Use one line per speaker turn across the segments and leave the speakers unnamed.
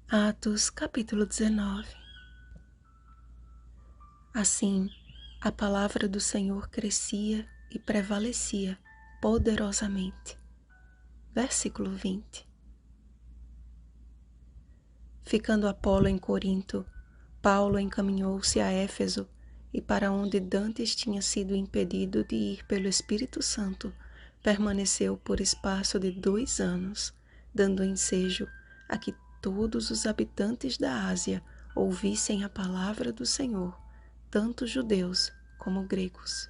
Atos capítulo 19. Assim, a palavra do Senhor crescia e prevalecia poderosamente. Versículo 20. Ficando Apolo em Corinto, Paulo encaminhou-se a Éfeso e para onde dantes tinha sido impedido de ir pelo Espírito Santo, permaneceu por espaço de 2 anos, dando ensejo a que todos os habitantes da Ásia ouvissem a palavra do Senhor, tanto judeus como gregos.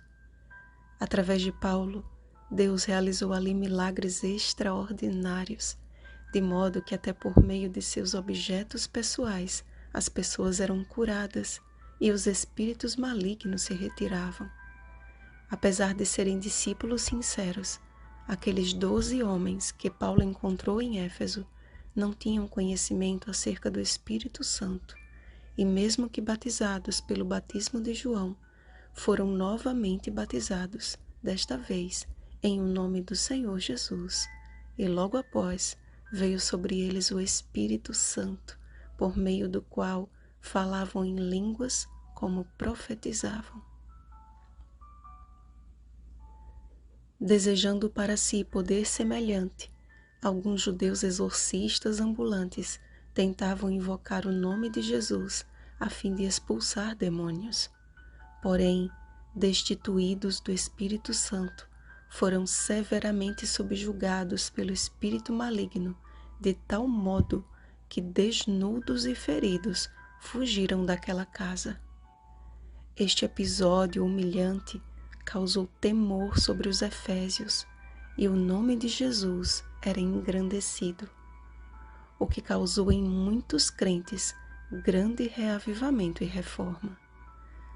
Através de Paulo, Deus realizou ali milagres extraordinários, de modo que até por meio de seus objetos pessoais as pessoas eram curadas e os espíritos malignos se retiravam. Apesar de serem discípulos sinceros, aqueles 12 homens que Paulo encontrou em Éfeso não tinham conhecimento acerca do Espírito Santo, e mesmo que batizados pelo batismo de João, foram novamente batizados, desta vez em o nome do Senhor Jesus, e logo após veio sobre eles o Espírito Santo, por meio do qual falavam em línguas como profetizavam. Desejando para si poder semelhante, alguns judeus exorcistas ambulantes tentavam invocar o nome de Jesus a fim de expulsar demônios. Porém, destituídos do Espírito Santo, foram severamente subjugados pelo espírito maligno, de tal modo que, desnudos e feridos, fugiram daquela casa. Este episódio humilhante causou temor sobre os efésios, e o nome de Jesus era engrandecido, o que causou em muitos crentes grande reavivamento e reforma.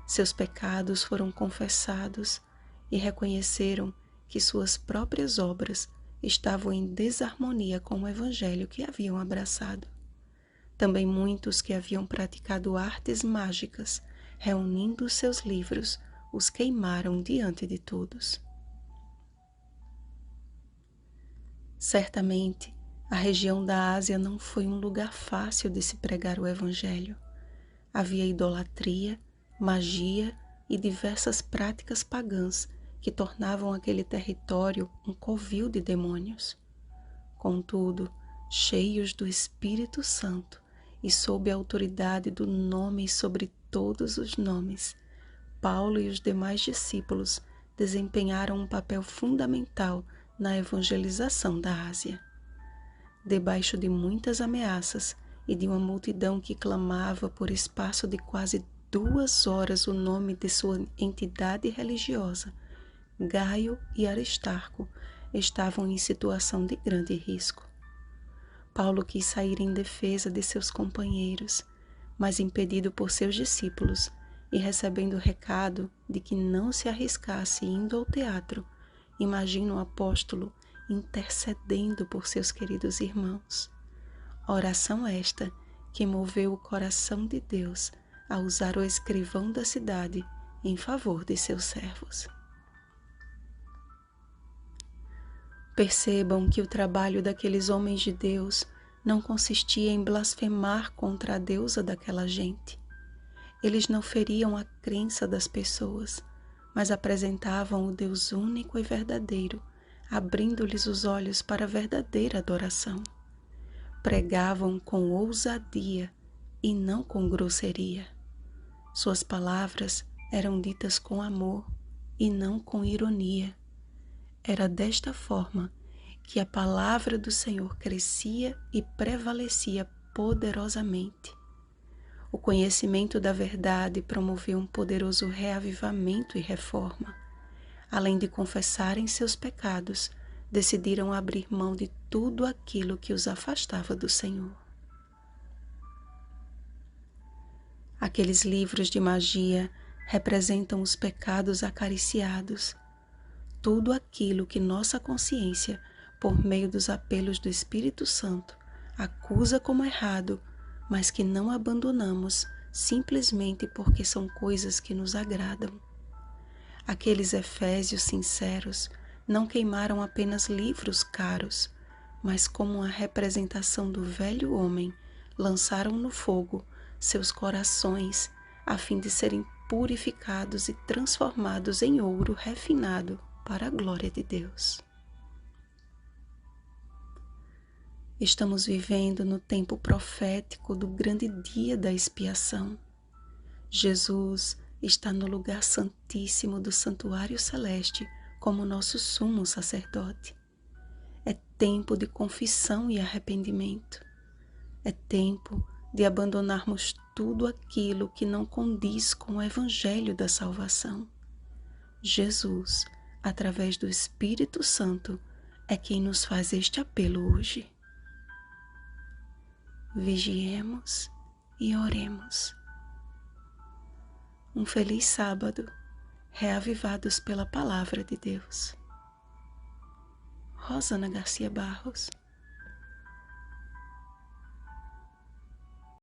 Seus pecados foram confessados e reconheceram que suas próprias obras estavam em desarmonia com o evangelho que haviam abraçado. Também muitos que haviam praticado artes mágicas, reunindo seus livros, os queimaram diante de todos. Certamente, a região da Ásia não foi um lugar fácil de se pregar o evangelho. Havia idolatria, magia e diversas práticas pagãs que tornavam aquele território um covil de demônios. Contudo, cheios do Espírito Santo e sob a autoridade do nome sobre todos os nomes, Paulo e os demais discípulos desempenharam um papel fundamental na evangelização da Ásia. Debaixo de muitas ameaças e de uma multidão que clamava por espaço de quase 2 horas o nome de sua entidade religiosa, Gaio e Aristarco estavam em situação de grande risco. Paulo quis sair em defesa de seus companheiros, mas impedido por seus discípulos e recebendo o recado de que não se arriscasse indo ao teatro, imagina o apóstolo intercedendo por seus queridos irmãos. Oração esta que moveu o coração de Deus a usar o escrivão da cidade em favor de seus servos. Percebam que o trabalho daqueles homens de Deus não consistia em blasfemar contra a deusa daquela gente. Eles não feriam a crença das pessoas, mas apresentavam o Deus único e verdadeiro, abrindo-lhes os olhos para a verdadeira adoração. Pregavam com ousadia e não com grosseria. Suas palavras eram ditas com amor e não com ironia. Era desta forma que a palavra do Senhor crescia e prevalecia poderosamente. O conhecimento da verdade promoveu um poderoso reavivamento e reforma. Além de confessarem seus pecados, decidiram abrir mão de tudo aquilo que os afastava do Senhor. Aqueles livros de magia representam os pecados acariciados, tudo aquilo que nossa consciência, por meio dos apelos do Espírito Santo, acusa como errado, mas que não abandonamos simplesmente porque são coisas que nos agradam. Aqueles efésios sinceros não queimaram apenas livros caros, mas como uma representação do velho homem, lançaram no fogo seus corações a fim de serem purificados e transformados em ouro refinado para a glória de Deus. Estamos vivendo no tempo profético do grande dia da expiação. Jesus está no lugar santíssimo do santuário celeste como nosso sumo sacerdote. É tempo de confissão e arrependimento. É tempo de abandonarmos tudo aquilo que não condiz com o Evangelho da salvação. Jesus, através do Espírito Santo, é quem nos faz este apelo hoje. Vigiemos e oremos. Um feliz sábado, reavivados pela Palavra de Deus. Rosana Garcia Barros.